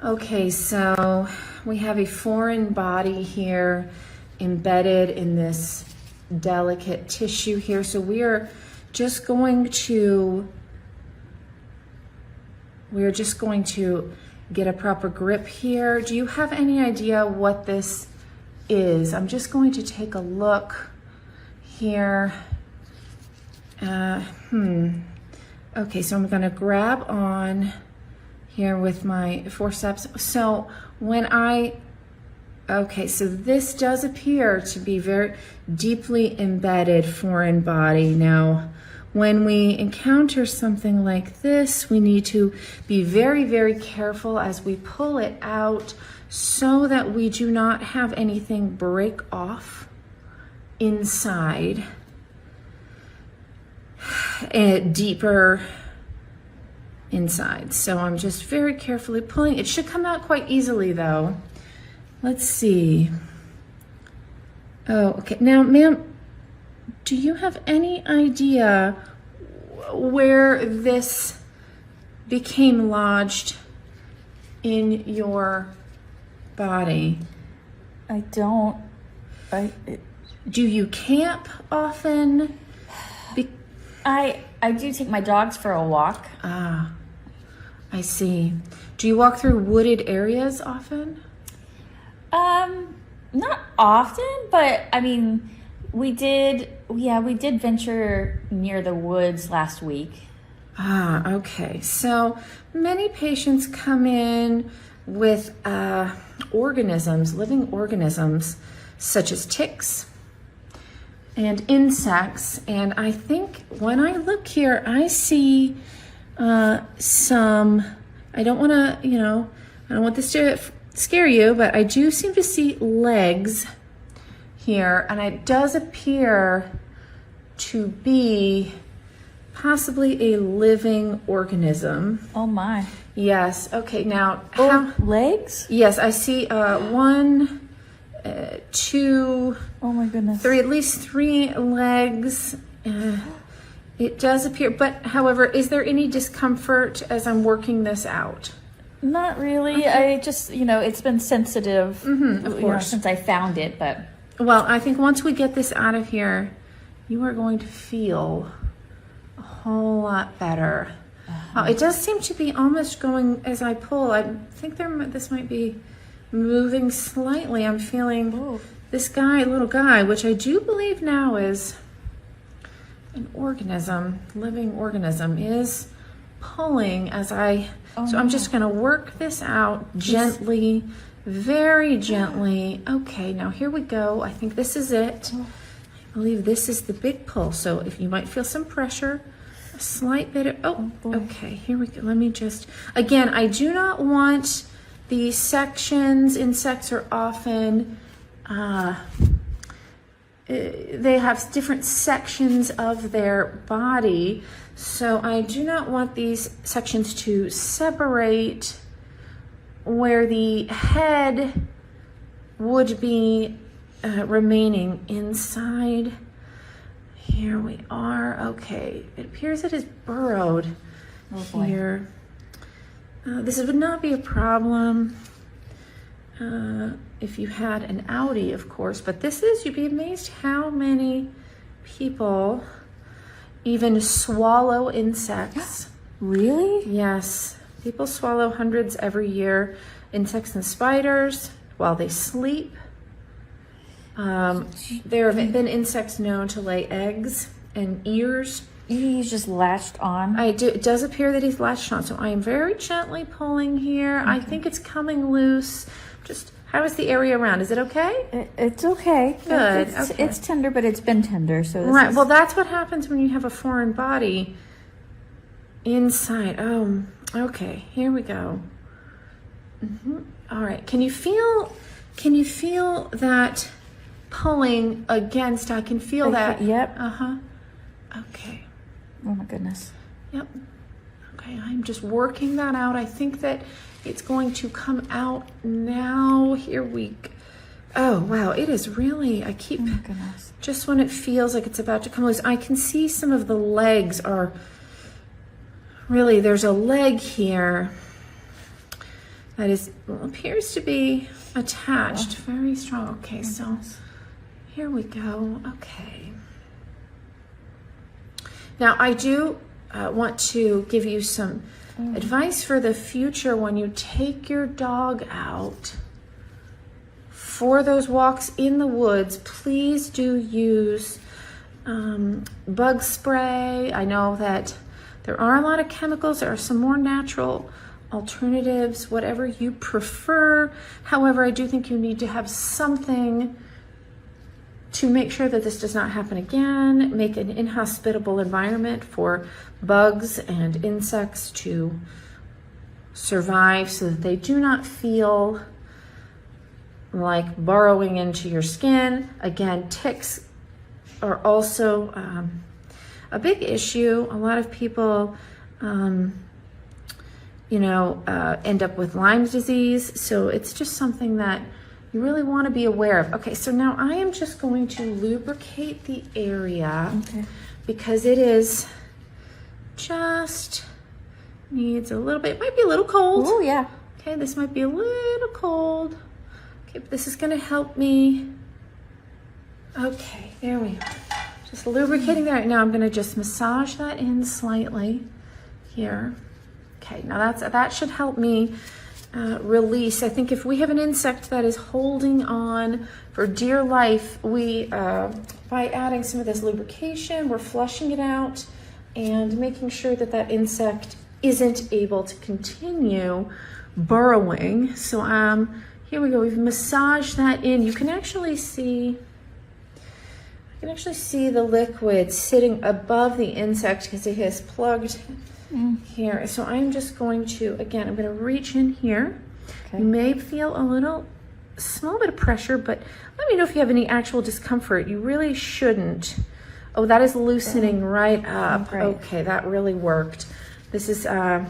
Okay, so we have a foreign body here embedded in this delicate tissue here. So we're just going to get a proper grip here. Do you have any idea what this is? I'm just going to take a look here. Okay, so I'm gonna grab on here with my forceps. So okay, so this does appear to be very deeply embedded foreign body. Now, when we encounter something like this, we need to be very, very careful as we pull it out so that we do not have anything break off inside deeper inside. So I'm just very carefully pulling. It should come out quite easily though. Let's see. Oh, okay. Now, ma'am, do you have any idea where this became lodged in your body? I don't. Do you camp often? I do take my dogs for a walk. Ah, I see. Do you walk through wooded areas often? Not often, but I mean, we did venture near the woods last week. Ah, okay. So many patients come in with living organisms, such as ticks and insects. And I think when I look here, I see some, I don't want this to scare you, but I do seem to see legs here, and it does appear to be possibly a living organism. Oh my. Yes. Okay. Now, legs? Yes, I see 1, 2, oh my goodness, 3, at least 3 legs. It does appear, but however, is there any discomfort as I'm working this out? Not really. Okay. I just, it's been sensitive, of course, since I found it, but. Well, I think once we get this out of here, you are going to feel a whole lot better. It does seem to be almost going as I pull. I think this might be moving slightly. I'm feeling this little guy, which I do believe now is an organism, living organism, is pulling as so I'm just going to work this out gently, very gently. Okay, now here we go. I think this is it. I believe this is the big pull. So if you might feel some pressure, a slight bit of, okay, here we go. Let me just, again, I do not want the sections. Insects are often, they have different sections of their body. So I do not want these sections to separate where the head would be remaining inside. Here we are. Okay, it appears it is burrowed here. This would not be a problem if you had an outie, of course, but you'd be amazed how many people even swallow insects. Really? Yes. People swallow hundreds every year, insects and spiders, while they sleep. There have been insects known to lay eggs and ears. He's just latched on. It does appear that he's latched on, so I am very gently pulling here. Okay. I think it's coming loose. How is the area around? Is it okay? It's okay. Good. It's tender, but it's been tender. So right. Well, that's what happens when you have a foreign body inside. Oh, okay. Here we go. All right. Can you feel that pulling against? I can feel that. Yep. Okay. Oh my goodness. Yep. Okay. I'm just working that out. I think that it's going to come out now. Here we go. Oh, wow. It is really, I keep, oh my goodness. Just when it feels like it's about to come loose, I can see some of the legs are really, there's a leg here that is appears to be attached. Very strong. Okay, so here we go. Okay. Now I do want to give you some advice for the future when you take your dog out for those walks in the woods. Please do use bug spray. I know that there are a lot of chemicals. There are some more natural alternatives, whatever you prefer. However, I do think you need to have something to make sure that this does not happen again. Make an inhospitable environment for bugs and insects to survive so that they do not feel like burrowing into your skin. Again, ticks are also a big issue. A lot of people, end up with Lyme disease. So it's just something that you really want to be aware of. Okay, so now I am just going to lubricate the area because it is just needs a little bit, it might be a little cold. Oh yeah. Okay, this might be a little cold. Okay, but this is going to help me. Okay, there we are. Just lubricating there. Now I'm going to just massage that in slightly here. Okay, now that should help me release. I think if we have an insect that is holding on for dear life, we by adding some of this lubrication, we're flushing it out and making sure that that insect isn't able to continue burrowing. So here we go. We've massaged that in. You can actually see. I can actually see the liquid sitting above the insect because it has plugged here. So I'm just going to, again, I'm going to reach in here. Okay. You may feel a small bit of pressure, but let me know if you have any actual discomfort. You really shouldn't. Oh, that is loosening right up. Great. Okay, that really worked. This is, I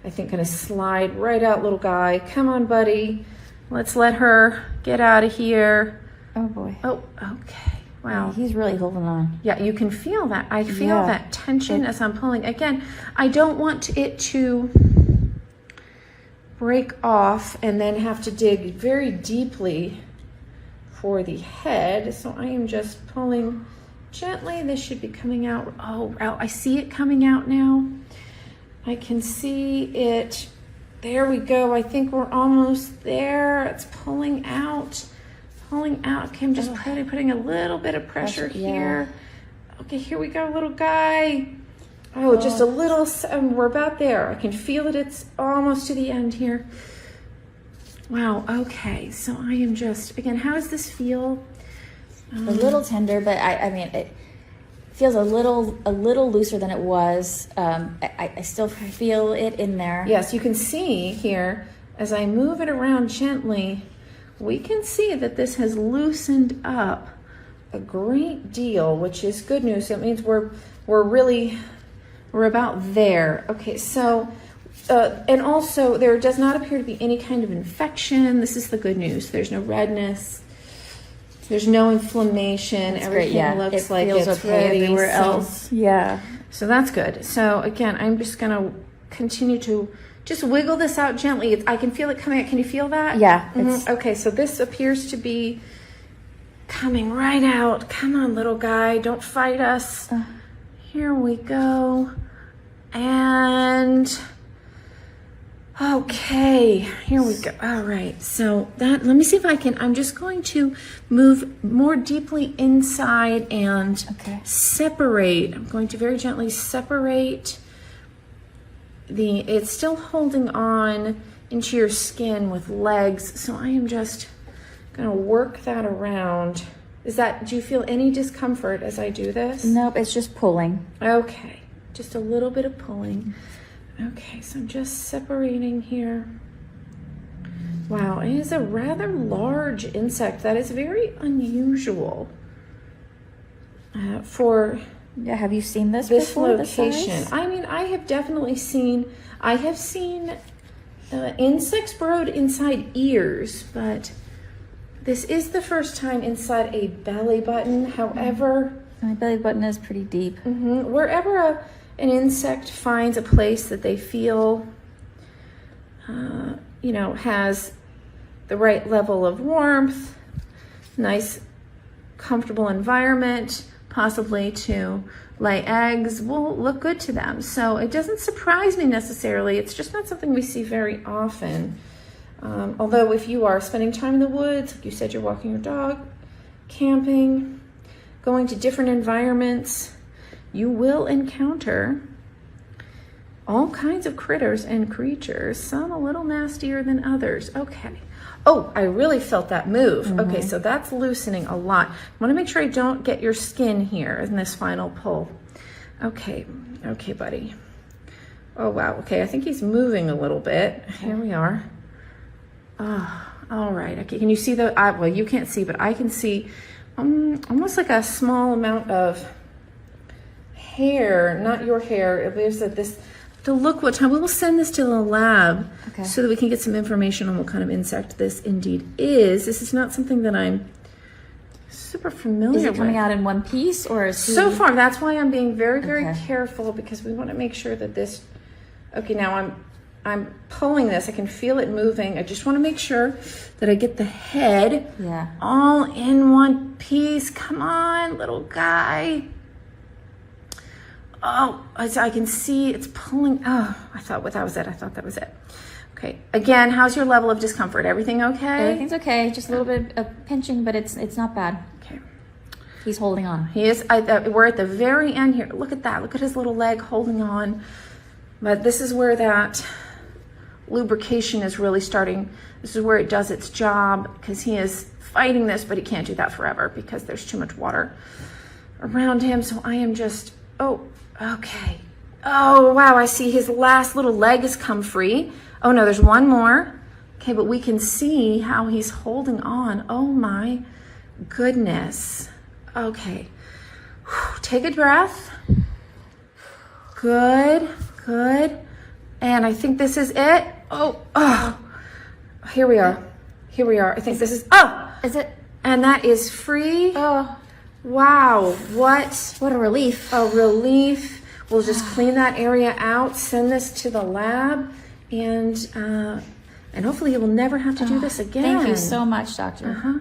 think, going to slide right out, little guy. Come on, buddy. Let's let her get out of here. Oh, boy. Oh, okay. Wow. He's really holding on. Yeah, you can feel that. I feel that tension as I'm pulling. Again, I don't want it to break off and then have to dig very deeply for the head. So I am just pulling gently. This should be coming out. Oh, I see it coming out now. I can see it. There we go. I think we're almost there. It's pulling out. Okay, I'm just putting a little bit of pressure here. Okay, here we go, little guy. Oh, just a little, we're about there. I can feel it, it's almost to the end here. Wow, okay, so I am just, again, how does this feel? A little tender, but I mean, it feels a little looser than it was. I still feel it in there. Yes, you can see here, as I move it around gently, we can see that this has loosened up a great deal, which is good news. So it means we're about there. Okay, so and also there does not appear to be any kind of infection. This is the good news. There's no redness. There's no inflammation. That's everything great, looks it like feels it's okay ready. everywhere else. Yeah. So that's good. So again, I'm just gonna continue to just wiggle this out gently. I can feel it coming out. Can you feel that? Yeah. Okay, so this appears to be coming right out. Come on, little guy. Don't fight us. Here we go. And okay, here we go. All right, so let me see if I can, I'm just going to move more deeply inside and separate. I'm going to very gently separate it's still holding on into your skin with legs, so I am just gonna work that around. Do you feel any discomfort as I do this? Nope, it's just pulling. Okay, just a little bit of pulling. Okay, so I'm just separating here. Wow, it is a rather large insect. That is very unusual for have you seen this before, location? I mean, I have definitely seen insects burrowed inside ears, but this is the first time inside a belly button. However, my belly button is pretty deep. Wherever an insect finds a place that they feel you know, has the right level of warmth, nice, comfortable environment, possibly to lay eggs, will look good to them. So it doesn't surprise me necessarily. It's just not something we see very often. Although if you are spending time in the woods, like you said, you're walking your dog, camping, going to different environments, you will encounter all kinds of critters and creatures, some a little nastier than others. Okay. Oh, I really felt that move. Okay, so that's loosening a lot. I want to make sure I don't get your skin here in this final pull. Okay, okay, buddy. Oh, wow. Okay, I think he's moving a little bit. Here we are. Oh, all right. Okay, can you see the, well, you can't see, but I can see almost like a small amount of hair, not your hair. It lives at this, to look what time, we will send this to the lab so that we can get some information on what kind of insect this indeed is. This is not something that I'm super familiar with. Is it coming out in one piece, or is he... So far, that's why I'm being very, very careful, because we want to make sure that this, okay, now I'm pulling this. I can feel it moving. I just want to make sure that I get the head all in one piece. Come on, little guy. Oh, I can see it's pulling. Oh, I thought that was it. I thought that was it. Okay. Again, how's your level of discomfort? Everything okay? Everything's okay. Just a little bit of pinching, but it's not bad. Okay. He's holding on. He is. We're at the very end here. Look at that. Look at his little leg holding on. But this is where that lubrication is really starting. This is where it does its job, because he is fighting this, but he can't do that forever because there's too much water around him. So I am just, oh, okay. Oh, wow, I see his last little leg has come free. Oh no, there's one more. Okay, but we can see how he's holding on. Oh my goodness. Okay. Take a breath. Good, good. And I think this is it. Oh, here we are. Here we are. I think this is, is it? And that is free. Oh, wow. What a relief. A relief. We'll just clean that area out, send this to the lab, and hopefully you will never have to do this again. Thank you so much, Doctor.